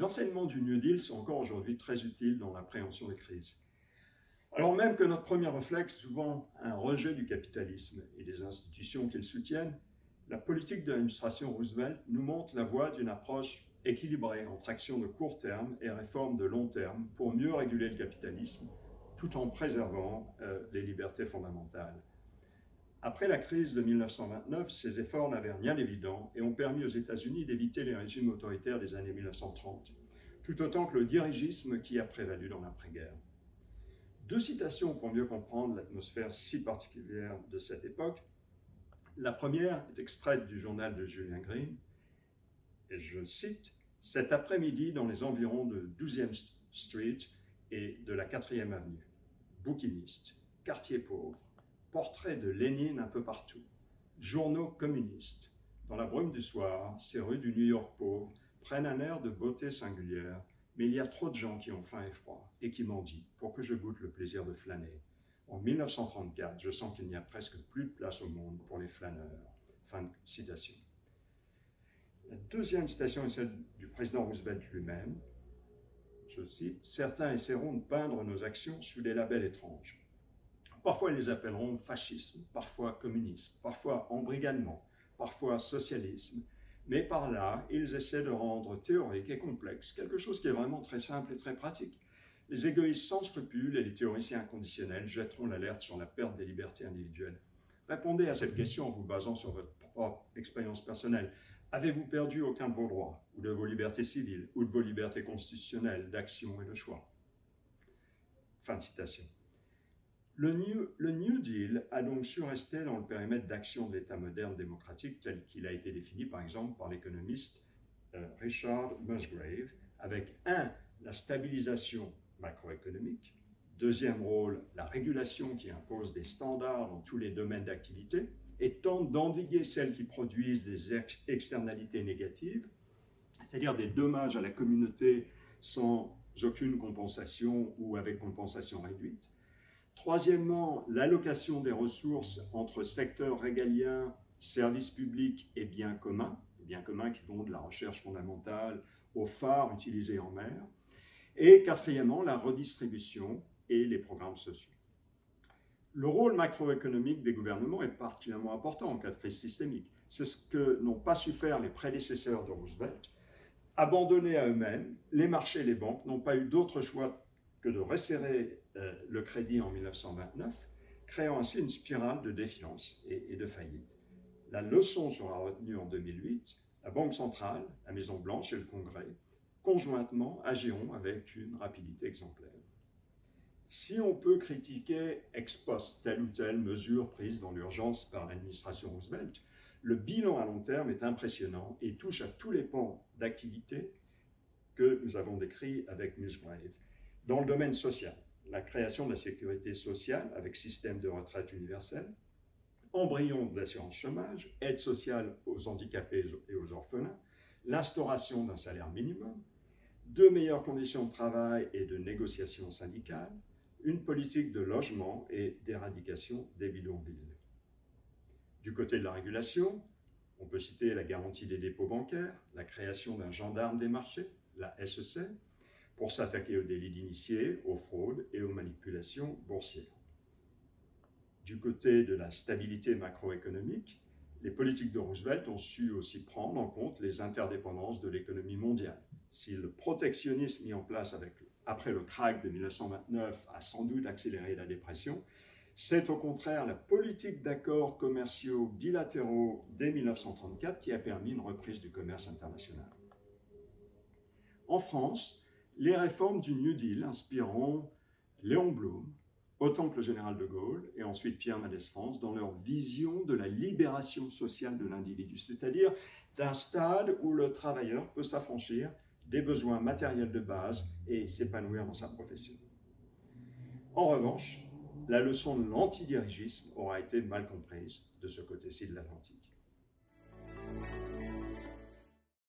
Les enseignements du New Deal sont encore aujourd'hui très utiles dans l'appréhension des crises. Alors même que notre premier réflexe est souvent un rejet du capitalisme et des institutions qu'il soutiennent, la politique de l'administration Roosevelt nous montre la voie d'une approche équilibrée entre action de court terme et réforme de long terme pour mieux réguler le capitalisme, tout en préservant les libertés fondamentales. Après la crise de 1929, ces efforts n'avaient rien d'évident et ont permis aux États-Unis d'éviter les régimes autoritaires des années 1930, tout autant que le dirigisme qui a prévalu dans l'après-guerre. Deux citations pour mieux comprendre l'atmosphère si particulière de cette époque. La première est extraite du journal de Julian Green, et je cite, « Cet après-midi, dans les environs de 12e Street et de la 4e Avenue, bouquinistes, quartier pauvre, portraits de Lénine un peu partout, journaux communistes. Dans la brume du soir, ces rues du New York pauvre prennent un air de beauté singulière, mais il y a trop de gens qui ont faim et froid et qui mendient pour que je goûte le plaisir de flâner. En 1934, je sens qu'il n'y a presque plus de place au monde pour les flâneurs. » Fin de citation. La deuxième citation est celle du président Roosevelt lui-même. Je cite, « Certains essaieront de peindre nos actions sous des labels étranges. Parfois, ils les appelleront fascisme, parfois communisme, parfois embrigadement, parfois socialisme. Mais par là, ils essaient de rendre théorique et complexe quelque chose qui est vraiment très simple et très pratique. Les égoïstes sans scrupules et les théoriciens inconditionnels jetteront l'alerte sur la perte des libertés individuelles. Répondez à cette question en vous basant sur votre propre expérience personnelle. Avez-vous perdu aucun de vos droits, ou de vos libertés civiles, ou de vos libertés constitutionnelles, d'action et de choix? » Fin de citation. Le New Deal a donc su rester dans le périmètre d'action de l'État moderne démocratique tel qu'il a été défini par exemple par l'économiste Richard Musgrave, avec 1. La stabilisation macroéconomique, deuxième rôle, la régulation qui impose des standards dans tous les domaines d'activité et tente d'endiguer celles qui produisent des externalités négatives, c'est-à-dire des dommages à la communauté sans aucune compensation ou avec compensation réduite. Troisièmement, l'allocation des ressources entre secteurs régaliens, services publics et biens communs qui vont de la recherche fondamentale aux phares utilisés en mer. Et quatrièmement, la redistribution et les programmes sociaux. Le rôle macroéconomique des gouvernements est particulièrement important en cas de crise systémique. C'est ce que n'ont pas su faire les prédécesseurs de Roosevelt. Abandonnés à eux-mêmes, les marchés et les banques n'ont pas eu d'autre choix que de resserrer le crédit en 1929, créant ainsi une spirale de défiance et de faillite. La leçon sera retenue en 2008. La Banque centrale, la Maison-Blanche et le Congrès, conjointement, agiront avec une rapidité exemplaire. Si on peut critiquer ex post telle ou telle mesure prise dans l'urgence par l'administration Roosevelt, le bilan à long terme est impressionnant et touche à tous les pans d'activité que nous avons décrits avec Musgrave. Dans le domaine social, la création de la sécurité sociale avec système de retraite universel, embryon de l'assurance chômage, aide sociale aux handicapés et aux orphelins, l'instauration d'un salaire minimum, de meilleures conditions de travail et de négociation syndicale, une politique de logement et d'éradication des bidonvilles. Du côté de la régulation, on peut citer la garantie des dépôts bancaires, la création d'un gendarme des marchés, la SEC, pour s'attaquer aux délits d'initiés, aux fraudes et aux manipulations boursières. Du côté de la stabilité macroéconomique, les politiques de Roosevelt ont su aussi prendre en compte les interdépendances de l'économie mondiale. Si le protectionnisme mis en place après le krach de 1929 a sans doute accéléré la dépression, c'est au contraire la politique d'accords commerciaux bilatéraux dès 1934 qui a permis une reprise du commerce international. En France, les réformes du New Deal inspireront Léon Blum, autant que le général de Gaulle et ensuite Pierre Mendès France dans leur vision de la libération sociale de l'individu, c'est-à-dire d'un stade où le travailleur peut s'affranchir des besoins matériels de base et s'épanouir dans sa profession. En revanche, la leçon de l'antidirigisme aura été mal comprise de ce côté-ci de l'Atlantique.